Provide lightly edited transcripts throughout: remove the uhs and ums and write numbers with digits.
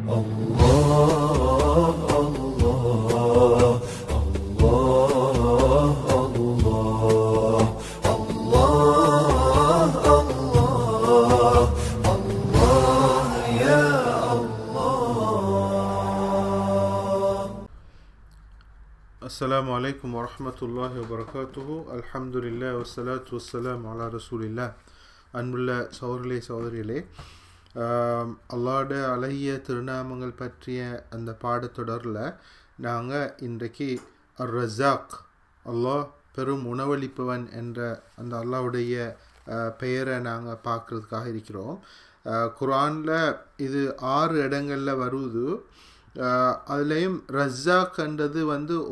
Assalamu alaikum wa rahmatullahi wa barakatuhu. Alhamdulillah wa salatu wa salam ala rasulillah. அன்புள்ள சகோதரர்களே சகோதரிகளே, அல்லாஹ்ட அழகிய திருநாமங்கள் பற்றிய அந்த பாடத்தொடரில் நாங்கள் இன்றைக்கு அர்-ரஸாக், அல்லாஹ் பெரும் உணவளிப்பவன் என்ற அந்த அல்லாஹ்வுடைய பெயரை நாங்கள் பார்க்குறதுக்காக இருக்கிறோம். குர்ஆனில் இது 6 இடங்களில் வருது. அதுலேயும் ரஸாக்ன்றது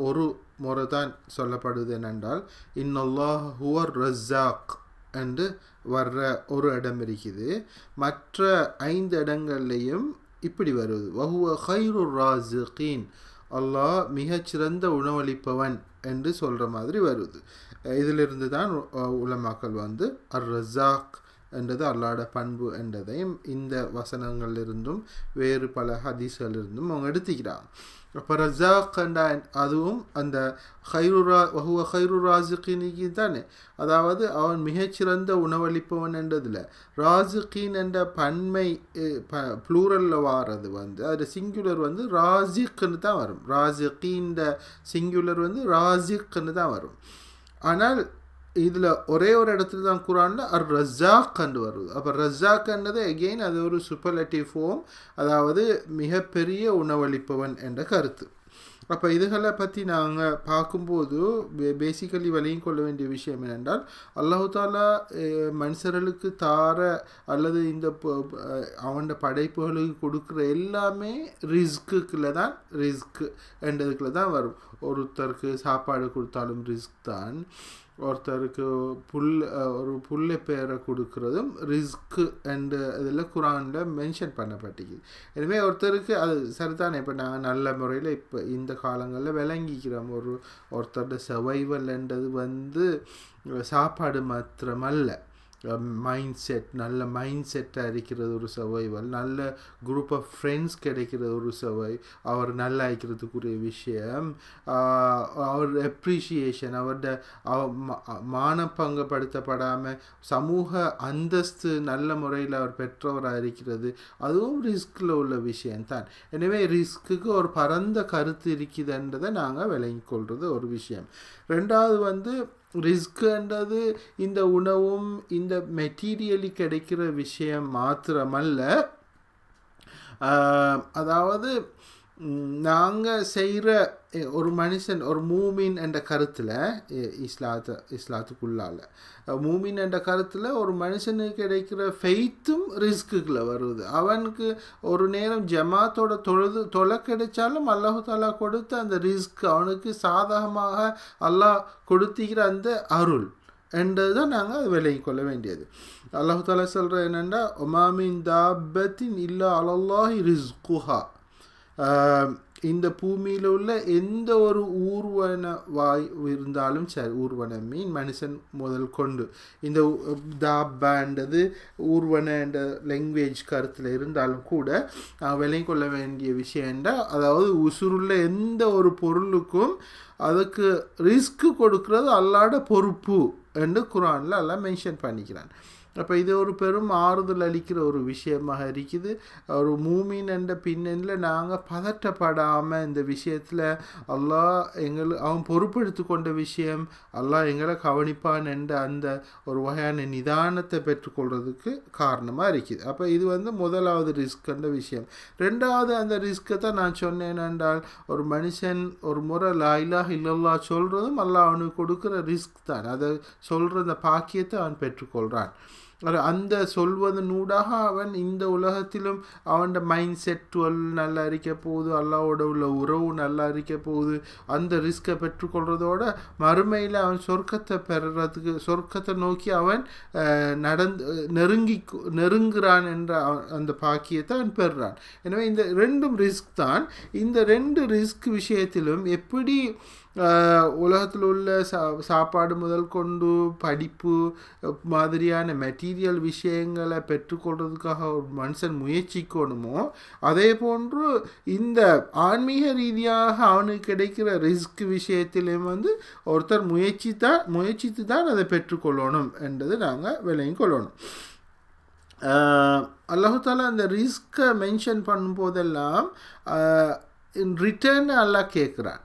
ஒரு முறை தான் சொல்லப்படுது. என்னென்றால் இன்னல்லாஹ் ஹுவர் ரஸாக் என்று வர்ற ஒரு இடம் இருக்குது. மற்ற 5 இடங்கள்லையும் இப்படி வருது, வஹுவ கைருர் ராஸிகீன், அல்லாஹ் மிகச்சிறந்த உணவளிப்பவன் என்று சொல்கிற மாதிரி வருது. இதிலிருந்து தான் உலமாக்கள் அர்-ரஸாக் என்றது அல்லாஹ்ட பண்பு என்றதையும் இந்த வசனங்களிலிருந்தும் வேறு பல ஹதீஸ்களிலிருந்தும் அவங்க எடுத்துக்கிறாங்க. அப்போ ரஸாக் என்ற அதுவும் அந்த வஹுவ கைரு ராஸிகீனுக்கு தானே, அதாவது அவன் மிகச்சிறந்த உணவளிப்பவன் என்றதில் ராஸிகீன் என்ற பன்மை ப்ளூரலில் வாரது அது சிங்குலர் ராஸிக்னு தான் வரும். ராஸிகீன் சிங்குலர் ராஸிக்னு தான் வரும். ஆனால் இதில் ஒரே ஒரு இடத்துல தான் குர்ஆனில் அர்-ரஸாக் என்று வருது. அப்போ ரஸாக் என்றது அகெயின் அது ஒரு சூப்பர்லேட்டிவ் ஃபார்ம், அதாவது மிகப்பெரிய உணவளிப்பவன் என்ற கருத்து. அப்போ இதுகளை பற்றி நாங்கள் பார்க்கும்போது பேசிக்கலி விளங்கிக் கொள்ள வேண்டிய விஷயம் என்னென்றால், அல்லாஹு தாலா மனுஷர்களுக்கு தார அல்லது இந்த அவன் படைப்புகளுக்கு கொடுக்குற எல்லாமே ரிஸ்க்குள்ள தான், ரிஸ்க் என்றதுக்குள்ள தான் வரும். ஒருத்தருக்கு சாப்பாடு கொடுத்தாலும் ரிஸ்க் தான், ஒருத்தருக்கு ஒரு புல்லை பேரை கொடுக்குறதும் ரிஸ்க்கு என்ற இதில் குர்ஆனில் மென்ஷன் பண்ணப்பட்டிருக்கு. எனவே ஒருத்தருக்கு அது சரிதானே. இப்போ நாங்கள் நல்ல முறையில் இப்போ இந்த காலங்களில் விளங்கிக்கிறோம். ஒருத்தரோட சர்வைவல் என்றது சாப்பாடு மாத்திரமல்ல, மைண்ட் செட், நல்ல மைண்ட் செட்டாக இருக்கிறது ஒரு சர்வைவல், நல்ல குரூப் ஆஃப் ஃப்ரெண்ட்ஸ் கிடைக்கிறது ஒரு அவர் நல்லா இருக்கிறதுக்குரிய விஷயம், அவர் அப்ரிஷியேஷன், அவரோட மானப்பங்கப்படுத்தப்படாமல் சமூக அந்தஸ்து நல்ல முறையில் அவர் பெற்றவராக இருக்கிறது, அதுவும் ரிஸ்கில் உள்ள விஷயம்தான். எனவே ரிஸ்க்குக்கு ஒரு பரந்த கருத்து இருக்குதுன்றதை நாங்கள் விளங்கிக் கொள்வது ஒரு விஷயம். ரெண்டாவது ரிஸ்க்ன்றது இந்த உணவும் இந்த மெட்டீரியலி கிடைக்கிற விஷயம் மாத்திரமல்ல, அதாவது நாங்கள் செய்கிற ஒரு மனுஷன், ஒரு மூமின் என்ற கருத்தில் இஸ்லாத்துக்குள்ளால் மூமின் என்ற கருத்தில் ஒரு மனுஷனுக்கு கிடைக்கிற ஃபெய்த்தும் ரிஸ்க்குள்ள வருது. அவனுக்கு ஒரு நேரம் ஜமாத்தோட தொலை கிடைச்சாலும் அல்லாஹு தாலா கொடுத்த அந்த ரிஸ்க் அவனுக்கு சாதகமாக அல்லாஹ் கொடுத்துக்கிற அந்த அருள் என்றது தான் நாங்கள் அதை விலகிக் கொள்ள வேண்டியது. அல்லாஹு தாலா சொல்கிற என்னென்னா, ஒமாமின் தாபத்தின் இல்லா அலல்லாஹி ரிஸ்குஹா, இந்த பூமியில் உள்ள எந்த ஒரு ஊர்வன வாய் இருந்தாலும் சரி, ஊர்வன மீன் மனுஷன் முதல் கொண்டு, இந்த தாபான்றது ஊர்வன என்ற லாங்குவேஜ் கருத்தில் இருந்தாலும் கூட விளங்கிக் கொள்ள வேண்டிய விஷயம் என்றால், அதாவது உசுருள்ள எந்த ஒரு பொருளுக்கும் அதுக்கு ரிஸ்க்கு கொடுக்கறது அல்லாஹ்ட பொறுப்பு என்று குர்ஆனில் எல்லாம் மென்ஷன் பண்ணிக்கிறான். அப்போ இது ஒரு பெரும் ஆறுதல் அளிக்கிற ஒரு விஷயமாக இருக்குது. ஒரு மூமின் என்ற பின்னணியில் நாங்கள் பதட்டப்படாமல் இந்த விஷயத்தில் அல்லாஹ் அவன் பொறுப்பெடுத்து கொண்ட விஷயம், அல்லாஹ் எங்களை கவனிப்பான் என்ற அந்த ஒரு வகையான நிதானத்தை பெற்றுக்கொள்கிறதுக்கு காரணமாக இருக்குது. அப்போ இது முதலாவது ரிஸ்க் என்ற விஷயம். ரெண்டாவது அந்த ரிஸ்க்கை தான் நான் சொன்னேன் என்றால், ஒரு மனுஷன் ஒரு முறை லா இலாஹ இல்லல்லாஹ் சொல்கிறதும் அல்லாஹ் அவனுக்கு கொடுக்குற ரிஸ்க் தான். அதை சொல்கிற அந்த பாக்கியத்தை அவன் பெற்றுக்கொள்கிறான். அந்த சொல்வதனூடாக அவன் இந்த உலகத்திலும் அவன் மைண்ட் செட் நல்லா இருக்க போகுது, அல்லாவோட உள்ள உறவு நல்லா இருக்க போகுது. அந்த ரிஸ்கை பெற்றுக்கொள்றதோட மறுமையில் அவன் சொர்க்கத்தை பெறுறதுக்கு, சொர்க்கத்தை நோக்கி அவன் நெருங்குறான் என்ற அந்த பாக்கியத்தை அவன் பெறுறான். எனவே இந்த ரெண்டும் ரிஸ்க் தான். இந்த ரெண்டு ரிஸ்க் விஷயத்திலும் எப்படி உலகத்தில் உள்ள சாப்பாடு முதல் கொண்டு படிப்பு மாதிரியான மெட்டீரியல் மெட்டீரியல் விஷயங்களை பெற்றுக்கொள்றதுக்காக ஒரு மனுஷன் முயற்சிக்கணுமோ அதே போன்று இந்த ஆன்மீக ரீதியாக அவனுக்கு கிடைக்கிற ரிஸ்க் விஷயத்திலையும் வந்து ஒருத்தர் முயற்சித்து தான் அதை பெற்றுக்கொள்ளணும் என்றது நாங்கள் விளங்கிக் கொள்ளணும். அல்லாஹு தாலா அந்த ரிஸ்கை மென்ஷன் பண்ணும்போதெல்லாம் ரிட்டர்ன் அல்லாஹ் கேட்குறான்.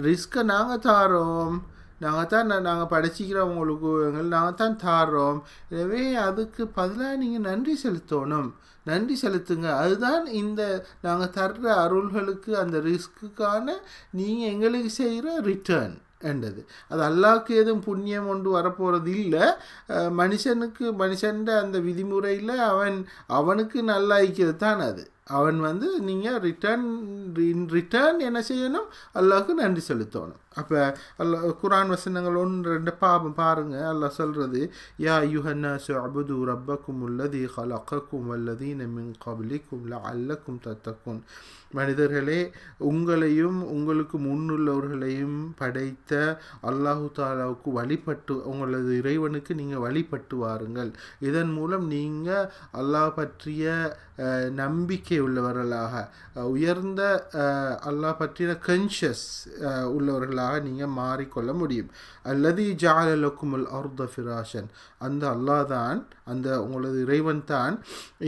ரிஸ்கை நாங்கள் தாரோம், நாங்கள் படிச்சிக்கிறோம், உங்களுக்கு நாங்கள் தான் தாரோம், எனவே அதுக்கு பதிலாக நீங்கள் நன்றி செலுத்தணும், நன்றி செலுத்துங்க. அதுதான் இந்த நாங்கள் தர்ற அருள்களுக்கு அந்த ரிஸ்க்குக்கான நீங்கள் எங்களுக்கு செய்கிற ரிட்டர்ன் என்றது. அது அல்லாஹ்க்கு எதுவும் புண்ணியம் ஒன்று வரப்போகிறது இல்லை. மனுஷன் அந்த விதிமுறையில் அவனுக்கு நல்லா இருக்கிறது தான் அது. அவன் வந்து நீங்கள் ரிட்டர்ன் என்ன செய்யணும், அல்லாஹ்க்கு நன்றி செலுத்தணும். அப்போ அல்லாஹ் குரான் வசனங்கள் 1-2 பாருங்கள். அல்லாஹ் சொல்கிறது, யா அய்யுஹன்னாஸு அபுது ரப்பக்கும் அல்லதீ ஹலகக்கும் வல்லதீன மின் கப்லிக்கும் லஅல்லக்கும் தத்தக்குன். மனிதர்களே, உங்களையும் உங்களுக்கு முன்னுள்ளவர்களையும் படைத்த அல்லாஹு தாலாவுக்கு வழிபட்டு, உங்களது இறைவனுக்கு நீங்கள் வழிபட்டு வாருங்கள். இதன் மூலம் நீங்கள் அல்லாஹ் பற்றிய நம்பிக்கை உள்ளவர்களாக, உயர்ந்த அல்லாஹ் பற்றின கன்ஷியஸ் உள்ளவர்களாக நீங்கள் மாறிக்கொள்ள முடியும். அல்லதி ஜஅல லக்குமுல் அர்த ஃபிராஷன். அந்த அல்லாஹ் தான், அந்த உங்களது இறைவன் தான்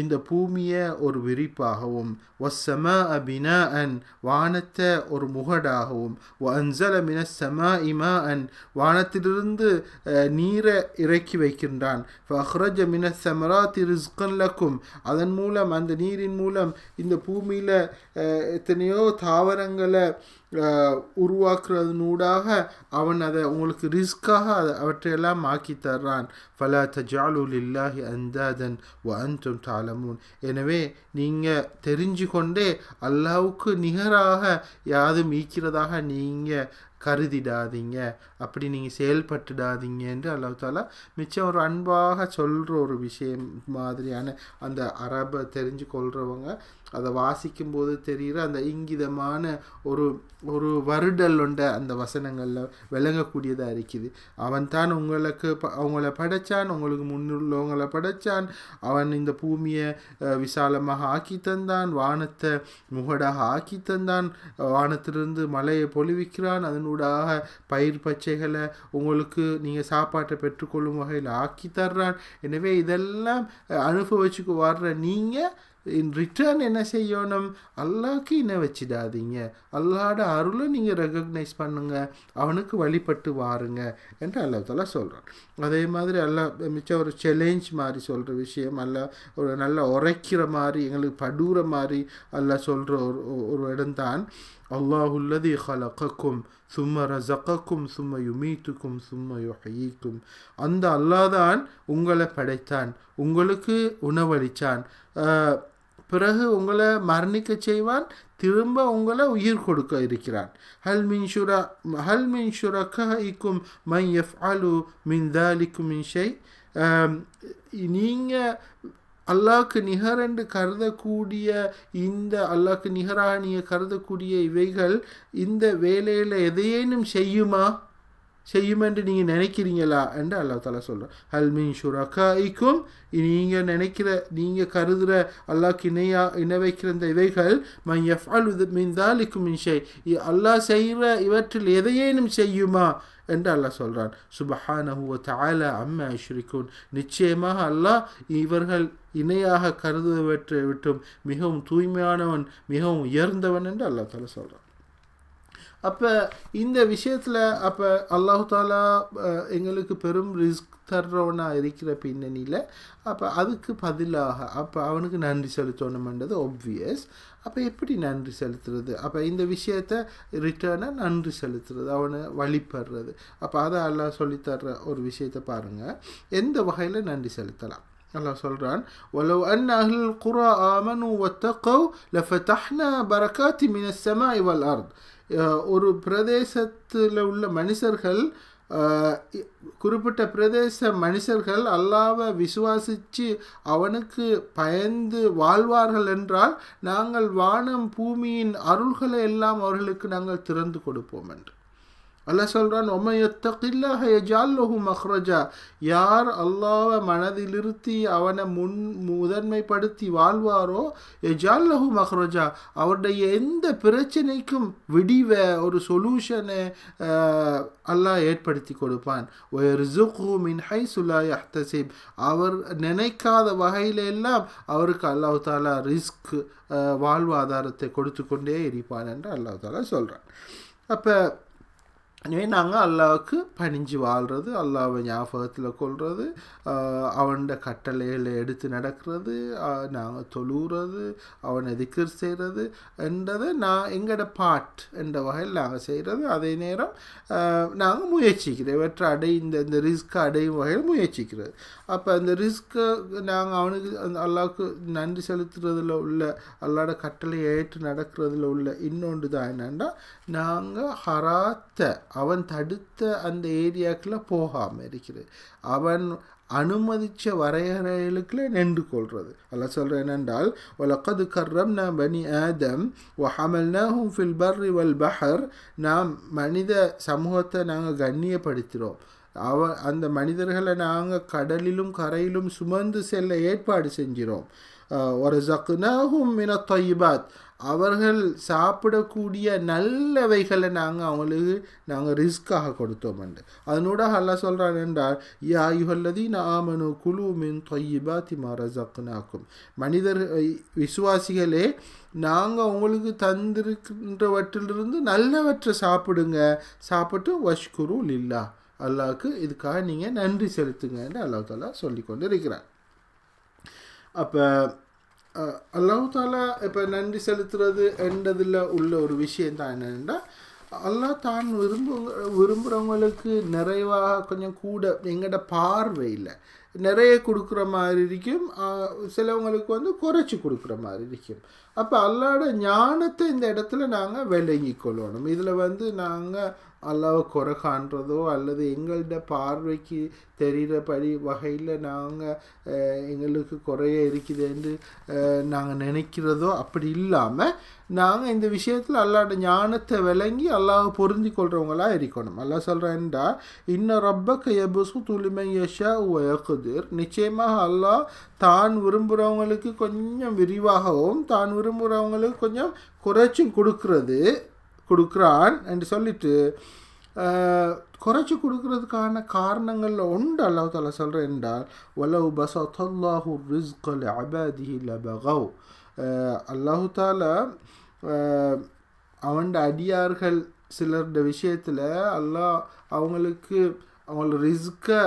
இந்த பூமியை ஒரு விரிப்பாகவும், வஸ்ஸமாஅ பினாஅன் வானத்தை ஒரு முகடாகவும், வஅன்ஸல மினஸ் ஸமாஇ மாஅன் வானத்திலிருந்து நீரை இறக்கி வைக்கின்றான், ஃபஅக்ரஜ மினஸ் ஸமராத்தி ரிஸ்கன் லக்கும் அதன் மூலம், அந்த நீரின் மூலம் இந்த பூமியில் எத்தனையோ தாவரங்களை உருவாக்குறதுனூடாக அவன் அதை உங்களுக்கு ரிஸ்காக அவற்றையெல்லாம் ஆக்கி தர்றான். ஃபலா தஜஅலு லில்லாஹி அந்தாதன் வ அன்தும் தஅலமூன். எனவே நீங்கள் தெரிஞ்சு கொண்டே அல்லாஹ்வுக்கு நிகராக யாதும் ஈக்கிறதாக நீங்கள் கருதிடாதீங்க, அப்படி நீங்கள் செயல்பட்டுடாதீங்க என்று அல்லாஹ் தாலா மிச்சம் ஒரு அன்பாக சொல்கிற ஒரு விஷயம் மாதிரியான அந்த அரபை தெரிஞ்சு கொள்கிறவங்க அதை வாசிக்கும்போது தெரிகிற அந்த இங்கிதமான ஒரு வருடல் உண்ட அந்த வசனங்களில் விளங்கக்கூடியதாக இருக்குது. அவன் தான் அவங்கள படைத்தான், உங்களுக்கு முன்னுள்ளவங்களை படைத்தான், அவன் இந்த பூமியை விசாலமாக ஆக்கி தந்தான், வானத்தை முகடாக ஆக்கி தந்தான், வானத்திலிருந்து மழையை பொழிவிக்கிறான், அதனூடாக பயிர் பச்சைகளை உங்களுக்கு நீங்கள் சாப்பாட்டை பெற்றுக்கொள்ளும் வகையில் ஆக்கி தர்றான். எனவே இதெல்லாம் அனுபவிச்சுக்கு வர்ற நீங்கள் இன் ரிட்டர்ன் என்ன செய்யணும், அல்லாஹ்க்கு இணை வச்சிடாதீங்க, அல்லாஹோட அருளை நீங்கள் ரெகக்னைஸ் பண்ணுங்க, அவனுக்கு வழிபட்டு வாருங்க என்று அல்லாஹ் தாலா சொல்கிறான். அதே மாதிரி அல்லாஹ் மிச்சம் ஒரு சேலஞ்ச் மாதிரி சொல்கிற விஷயம், அல்லாஹ் ஒரு நல்லா உரைக்கிற மாதிரி, எங்களுக்கு படுற மாதிரி அல்லாஹ் சொல்கிற ஒரு இடம்தான், அல்லாஹுல்லதி ஹலகக்கும் சும்ம ரஸகக்கும் சும்ம யுமீத்துக்கும் சும்ம யுஹ்யீக்கும். அந்த அல்லாஹ் தான் உங்களை படைத்தான், உங்களுக்கு உணவளித்தான், பிறகு உங்களை மரணிக்க செய்வான், திரும்ப உங்களை உயிர் கொடுக்க இருக்கிறான். ஹல் மின் ஷுரகாஇக்கும் மன் யஃஅலு மின் தாலிக்கும் மின் ஷை. நீங்கள் அல்லாஹ்க்கு நிகரென்று கருதக்கூடிய இந்த அல்லாஹ்க்கு நிகராக நீங்கள் கருதக்கூடிய இவைகள் இந்த வேலையில் எதையேனும் செய்யும் என்று நீங்கள் நினைக்கிறீங்களா என்று அல்லாஹ் தாலா சொல்கிறார். ஹல் மின் ஷுரகாஇக்கும், நீங்கள் கருதுகிற அல்லாஹ்க்கு இணை வைக்கிற இந்த இவைகள் மன் யஃஅலு மின் தாலிக்கும் மின் ஷை, அல்லாஹ் செய்கிற இவற்றில் எதையேனும் செய்யுமா என்று அல்லாஹ் சொல்கிறான். சுப்ஹானஹு வ தஆலா அம்மா யுஷ்ரிகூன். நிச்சயமாக அல்லாஹ் இவர்கள் இணையாக கருதுவற்றை விட்டும் மிகவும் தூய்மையானவன், மிகவும் உயர்ந்தவன் என்று அல்லாஹ் தாலா சொல்கிறான். அப்போ இந்த விஷயத்தில் அப்போ அல்லாஹு தாலா எங்களுக்கு பெரும் ரிஸ்க் தர்றவனாக இருக்கிற பின்னணியில் அப்போ அதுக்கு பதிலாக அப்போ அவனுக்கு நன்றி செலுத்தணுமென்றது ஒப்வியஸ். அப்போ எப்படி நன்றி செலுத்துறது? அப்போ இந்த விஷயத்தை ரிட்டர்னாக நன்றி செலுத்துறது, அவனை வழிபடுறது. அப்போ அதை அல்லாஹ் சொல்லித்தர்ற ஒரு விஷயத்தை பாருங்கள், எந்த வகையில் நன்றி செலுத்தலாம். அல்லாஹ் சொல்கிறான், வலவ் அன்ன அஹ்லல் குரா ஆமனு வத்தகவ் லஃபதஹ்னா பரகாத்தி மினஸ் ஸமாஇ வல் அர்த். ஒரு பிரதேசத்தில் உள்ள மனுஷர்கள், குறிப்பிட்ட பிரதேச மனுஷர்கள் அல்லாஹ்வை விசுவாசித்து அவனுக்கு பயந்து வாழ்வார்கள் என்றால் நாங்கள் வானம் பூமியின் அருள்களை எல்லாம் அவர்களுக்கு நாங்கள் திறந்து கொடுப்போம் என்று. அல்லாஹ் சொல்றான், ஒமன் யத்தகில்லாஹ யஜ்அல் லஹு மக்ரஜா, யார் அல்லாஹ்வை மனதில் இருத்தி அவனை முதன்மைப்படுத்தி வாழ்வாரோ யஜ்அல் லஹு மக்ரஜா, அவருடைய எந்த பிரச்சனைக்கும் விடிவை ஒரு சொல்யூஷனை அல்லாஹ் ஏற்படுத்தி கொடுப்பான். வயர்ஸுக்ஹு மின் ஹைஸு லா யஹ்தஸிப், அவர் நினைக்காத வகையில எல்லாம் அவருக்கு அல்லாஹ் தஆலா ரிஸ்க் வாழ்வாதாரத்தை கொடுத்து கொண்டே இருப்பான் என்று அல்லாஹ் தஆலா சொல்றான். அப்போ எனவே நாங்கள் அல்லாவுக்கு பணிஞ்சு வாழ்கிறது, அல்லாவை ஞாபகத்தில் கொள்வது, அவனோட கட்டளைகளை எடுத்து நடக்கிறது, நாங்கள் தொழுகிறது, அவனை திக்ர் செய்கிறது என்றதை எங்களோட பாட் என்ற வகையில் நாங்கள் செய்கிறது. அதே நேரம் நாங்கள் முயற்சிக்கிறோம் இவற்றை இந்த ரிஸ்க்கை அடையும் வகையில் முயற்சிக்கிறது. அப்போ அந்த ரிஸ்க்கை நாங்கள் அவனுக்கு அந்த அல்லாவுக்கு நன்றி செலுத்துறதுல உள்ள, அல்லாட கட்டளையை ஏற்று நடக்கிறதுல உள்ள இன்னொன்று தான் என்னென்னா, நாங்கள் ஹராத்தை அவன் தடுத்த அந்த ஏரியாக்குள்ளே போகாமல் இருக்கிறது, அவன் அனுமதித்த வரையறைகளுக்குள்ள நின்று கொள்வது. அல்லாஹ் சொல்கிற என்னென்றால், வலக்கது கர்ரம்னா பனி ஆதம் வஹமல்னாஹும் ஃபில் பர்ரி வல் பஹர், நாம் மனித சமூகத்தை நாங்கள் கண்ணியப்படுத்துகிறோம், அந்த மனிதர்களை நாங்கள் கடலிலும் கரையிலும் சுமந்து செல்ல ஏற்பாடு செஞ்சிரோம். வர்ஸக்னாஹும் மினத் தய்யிபாத், அவர்கள் சாப்பிடக்கூடிய நல்லவைகளை நாங்கள் ரிஸ்க்காக கொடுத்தோம் என்று. அதனோட அல்லாஹ் சொல்கிறான் என்றால், யா அய்யுஹல்லதீன ஆமனு குலு மின் தய்யிபாத்தி மா ரஸக்னாக்கும், மனிதர் விசுவாசிகளே, நாங்கள் உங்களுக்கு தந்திருக்கின்றவற்றிலிருந்து நல்லவற்றை சாப்பிடுங்க, சாப்பிட்டு வஷ்குரு லில்லாஹ், அல்லாஹ்க்கு இதுக்காக நீங்கள் நன்றி செலுத்துங்க என்று அல்லாஹ் தஆலா சொல்லி கொண்டு இருக்கிறார். அப்போ அல்லாஹ் தாலா இப்போ நன்றி செலுத்துறது என்றதில் உள்ள ஒரு விஷயம் தான் என்னென்னா, அல்லாஹ் தான் விரும்புகிறவங்களுக்கு நிறைவாக கொஞ்சம் கூட எங்களோட பார்வையில் நிறைய கொடுக்குற மாதிரி இருக்கும், சிலவங்களுக்கு குறைச்சி கொடுக்குற மாதிரி இருக்கும். அப்போ அல்லாஹ்வோட ஞானத்தை இந்த இடத்துல நாங்கள் விளங்கி கொள்ளணும். இதில் நாங்கள் அல்லாஹ்வை குறை காண்றதோ அல்லது எங்கள்ட பார்வைக்கு தெரிகிறபடி வகையில் நாங்கள் எங்களுக்கு குறைய இருக்குதுன்னு நாங்கள் நினைக்கிறதோ அப்படி இல்லாமல், நாங்கள் இந்த விஷயத்தில் அல்லாஹ்வோட ஞானத்தை விளங்கி அல்லாஹ்வை பொருந்தி கொள்கிறவங்களாக இருக்கணும். அல்லாஹ் சொல்கிறேன்டா, இன்ன ரப்பக யப்சுது லிமன் யஷாஉ வ யக்திர், நிச்சயமாக அல்லாஹ் தான் விரும்புகிறவங்களுக்கு கொஞ்சம் விரிவாகவும் தான் விரும்புகிறவங்களுக்கு கொஞ்சம் குறைச்சும் கொடுக்குறான் என்று சொல்லிட்டு, குறைச்சி கொடுக்கறதுக்கான காரணங்களில் ஒன்று அல்லாஹ் தஆலா சொல்கிறேன் என்றால், வலவ் பஸத்தல்லாஹு ரிஸ்க லிஅபாதிஹி லபகவ், அல்லாஹ் தஆலா அவன் அடியார்கள் சிலருடைய விஷயத்தில் அல்லாஹ் அவங்கள ரிஸ்கை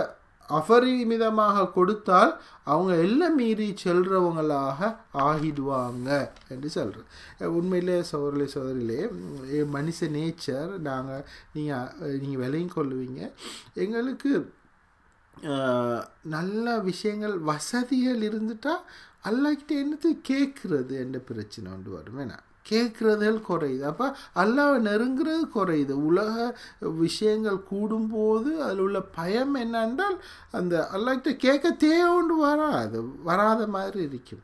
அபரிமிதமாக கொடுத்தால் அவங்க எல்லாம் மீறி செல்றவங்களாக ஆகிடுவாங்க என்று சொல்கிறேன். உண்மையிலே சகோதரிலே மனுஷ நேச்சர் நீங்கள் விலையும் கொள்ளுவீங்க. எங்களுக்கு நல்ல விஷயங்கள் வசதிகள் இருந்துட்டால் அல்லாஹ்கிட்ட என்னது கேட்குறது என்ற பிரச்சனை கொண்டு வரும். ஏன்னா கேட்குறதுகள் குறையுது, அப்போ அல்லாஹ்வை நெருங்கிறது குறையுது. உலக விஷயங்கள் கூடும்போது அதில் உள்ள பயம் என்னென்றால், அந்த அல்லாஹ்கிட்ட கேட்க தேவைண்டு வராத மாதிரி இருக்கும்.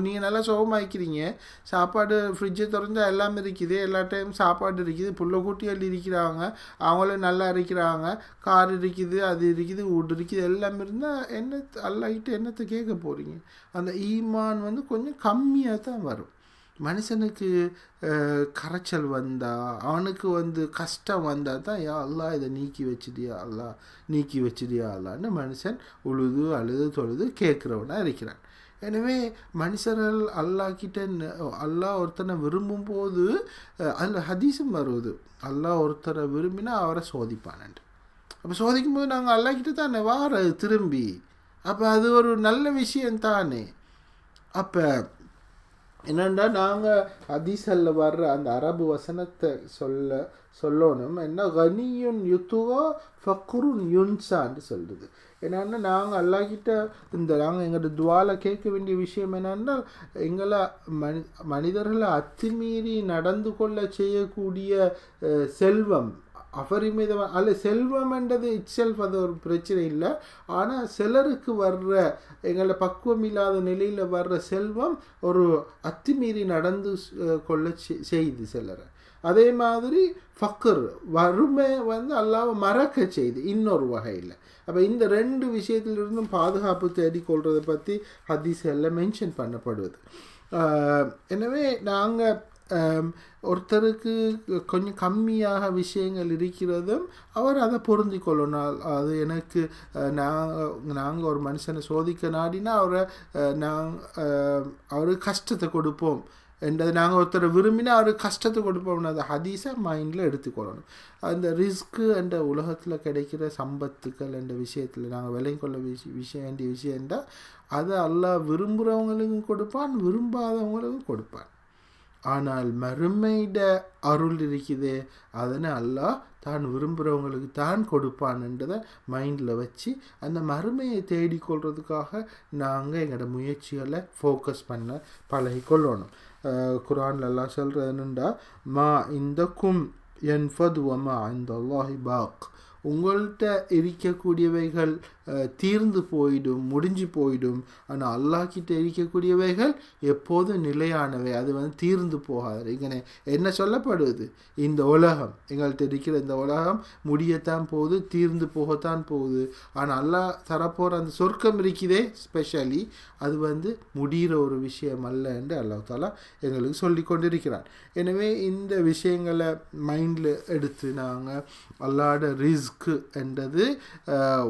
நீங்கள் நல்லா சுகமாக்கிறீங்க, சாப்பாடு ஃப்ரிட்ஜை திறந்தால் எல்லாமே இருக்குது, எல்லா டைம் சாப்பாடு இருக்குது, புள்ள குட்டிகள் இருக்கிறாங்க, அவங்களும் நல்லா இருக்கிறாங்க, கார் இருக்குது, அது இருக்குது, வீடு இருக்குது, எல்லாமே இருந்தால் என்ன அல்லாஹ்கிட்ட என்னத்தை கேட்க போகிறீங்க? அந்த ஈமான் கொஞ்சம் கம்மியாக தான் வரும். மனுஷனுக்கு கரைச்சல் வந்தால், அவனுக்கு கஷ்டம் வந்தால் தான், யா அல்லாஹ் இதை நீக்கி வச்சிடியா அல்லான்னு மனுஷன் உழுது அழுது தொழுது கேட்குறவனாக இருக்கிறான். எனவே மனுஷர்கள் அல்லாஹ் ஒருத்தனை விரும்பும்போது அதில் ஹதீஸும் வருவது, அல்லாஹ் ஒருத்தரை விரும்பினா அவரை சோதிப்பானு. அப்போ சோதிக்கும்போது நாங்கள் அல்லாஹ்கிட்ட தானே வாரது திரும்பி, அப்போ அது ஒரு நல்ல விஷயம் தானே. அப்போ என்னென்னா நாங்கள் ஹதீஸில் வர்ற அந்த அரபு வசனத்தை சொல்லணும். என்ன கனியுன் யுத்துவா ஃபக்ருன் யுன்சான்னு சொல்லுது. என்னென்னா நாங்கள் அல்லாஹ்கிட்ட நாங்கள் எங்களோட துவால கேட்க வேண்டிய விஷயம் என்னென்னால், எங்களை மனிதர்களை அத்துமீறி நடந்து கொள்ள செய்யக்கூடிய செல்வம் அபரிமிதமாக அல்ல, செல்வம்ன்றது இட்செல்ஃப் அது ஒரு பிரச்சனை இல்லை. ஆனால் சிலருக்கு வர்ற எங்களை பக்குவம் இல்லாத நிலையில் வர்ற செல்வம் ஒரு அத்துமீறி நடந்து கொள்ள செய்யுது சிலரை. அதே மாதிரி ஃபக்கர் வறுமை வந்து அல்லாஹ்வை மறக்க செய்து இன்னொரு வகையில். அப்போ இந்த ரெண்டு விஷயத்திலிருந்தும் பாதுகாப்பு தேடிக்கொள்றதை பற்றி ஹதீஸ்களில் மென்ஷன் பண்ணப்படுவது. எனவே நாங்கள் ஒருத்தருக்கு கொஞ்சம் கம்மியாக விஷயங்கள் இருக்கிறதும் அவர் அதை பொருந்தி கொள்ளணும். அது எனக்கு நாங்கள் ஒரு மனுஷனை சோதிக்க நாடினா அவருக்கு கஷ்டத்தை கொடுப்போம் என்றது நாங்கள் ஒருத்தரை விரும்பினா அவருக்கு கஷ்டத்தை கொடுப்போம்னு அந்த ஹதீஸை மைண்டில் எடுத்துக்கொள்ளணும். அந்த ரிஸ்க்கு என்ற உலகத்தில் கிடைக்கிற சம்பத்துக்கள் என்ற விஷயத்தில் நாங்கள் விலை கொள்ள வேண்டிய விஷயம்டா அதை அல்லாஹ் விரும்புகிறவங்களுக்கும் கொடுப்பான், விரும்பாதவங்களுக்கும் கொடுப்பான். ஆனால் மறுமையிட அருள் இருக்குது, அதனை அல்லாஹ் தான் விரும்புகிறவங்களுக்கு தான் கொடுப்பான்ன்றதை மைண்டில் வச்சு அந்த மறுமையை தேடிக்கொள்றதுக்காக நாங்கள் எங்களோட முயற்சிகளை ஃபோக்கஸ் பண்ண பழகிக்கொள்ளணும். குர்ஆன்ல அல்லாஹ் சொல்கிறது என்னென்னா, மா இந்தக்கும் யன்ஃபது வமா இந்தல்லாஹி பாக், உங்கள்கிட்ட இருக்கக்கூடியவைகள் தீர்ந்து போயிடும், முடிஞ்சு போயிடும். ஆனால் அல்லாஹ்கிட்ட இருக்கக்கூடியவைகள் எப்போதும் நிலையானவை, அது வந்து தீர்ந்து போகாது. இங்கே என்ன சொல்லப்படுவது, இந்த உலகம் எங்கள்கிட்ட இருக்கிற இந்த உலகம் முடியத்தான் போகுது, தீர்ந்து போகத்தான் போகுது. ஆனால் அல்லாஹ் தரப்போகிற அந்த சொர்க்கம் இருக்குதே ஸ்பெஷலி, அது வந்து முடிகிற ஒரு விஷயம் அல்ல என்று அல்லாஹ் தாலா எங்களுக்கு சொல்லி கொண்டிருக்கிறான். எனவே இந்த விஷயங்களை மைண்டில் எடுத்து நாங்கள் அல்லாஹ்வோட ரிஸ்க் என்றது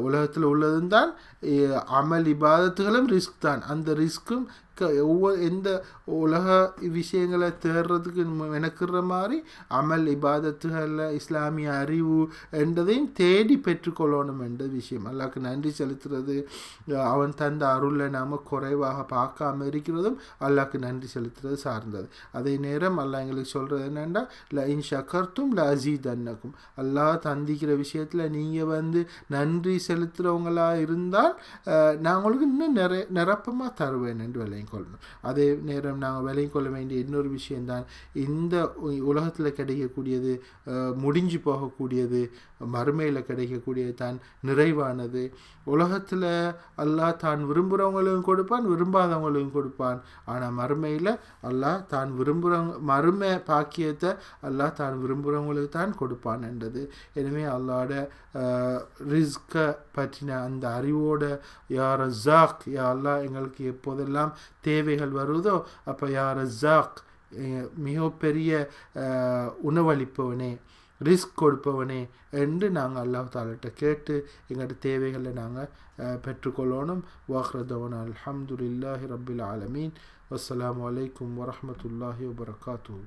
உலகத்தில் உள்ளதும் தான், அமல் இபாதத்துகளும் ரிஸ்க் தான். அந்த ரிஸ்க்கும் எந்த உலக விஷயங்களை தேடுறதுக்கு மெனக்கிற மாதிரி அமல் இபாதத்துகளில் இஸ்லாமிய அறிவு என்றதையும் தேடி பெற்றுக்கொள்ளணும் என்ற விஷயம். அல்லாஹ்க்கு நன்றி செலுத்துறது, அவன் தந்த அருளை நாம் குறைவாக பார்க்காம இருக்கிறதும் அல்லாஹ்க்கு நன்றி செலுத்துறது சார்ந்தது. அதே நேரம் அல்லாஹ் எங்களுக்கு சொல்கிறது என்னென்னா, ல இன் ஷக்கர்த்தும் ல அஸீதன்னக்கும், அல்லாஹ் தந்திக்கிற விஷயத்தில் நீங்கள் வந்து நன்றி செலுத்துகிறவங்களா இருந்தால் நான் உங்களுக்கு இன்னும் நிரப்பமாக தருவேன் என்று விலையும் கொள்ளணும். அதே நேரம் நாங்கள் விலையும் கொள்ள வேண்டிய இன்னொரு விஷயம்தான், இந்த உலகத்தில் கிடைக்கக்கூடியது முடிஞ்சு போகக்கூடியது, மறுமையில் கிடைக்கக்கூடியது தான் நிறைவானது. உலகத்தில் அல்லாஹ் தான் விரும்புகிறவங்களுக்கும் கொடுப்பான், விரும்பாதவங்களுக்கும் கொடுப்பான். ஆனால் மறுமையில் அல்லாஹ் தான் விரும்புகிறவங்க மறுமை பாக்கியத்தை அல்லாஹ் தான் விரும்புகிறவங்களுக்கு தான் கொடுப்பான் என்றது. எனவே அல்லாஹ்வோட ரிஸ்கை பற்றின அந்த அறிவோட யா ரஸாக், யா அல்லாஹ் எங்களுக்கு எப்போதெல்லாம் தேவைகள் வருவதோ அப்போ யா ரஸாக், மிகப்பெரிய உணவளிப்பவனே, ரிஸ்க் கொடுப்பவனே என்று நாங்கள் அல்லாஹ் தாலாட்ட கேட்டு எங்களோட தேவைகளை நாங்கள் பெற்றுக்கொள்ளணும். வாஹ்ரதவன் அல்ஹம்துலில்லாஹி ரப்பில் ஆலமீன். வஸ்ஸலாமு அலைக்கும் வரஹ்மத்துல்லாஹி வபரகாத்துஹு.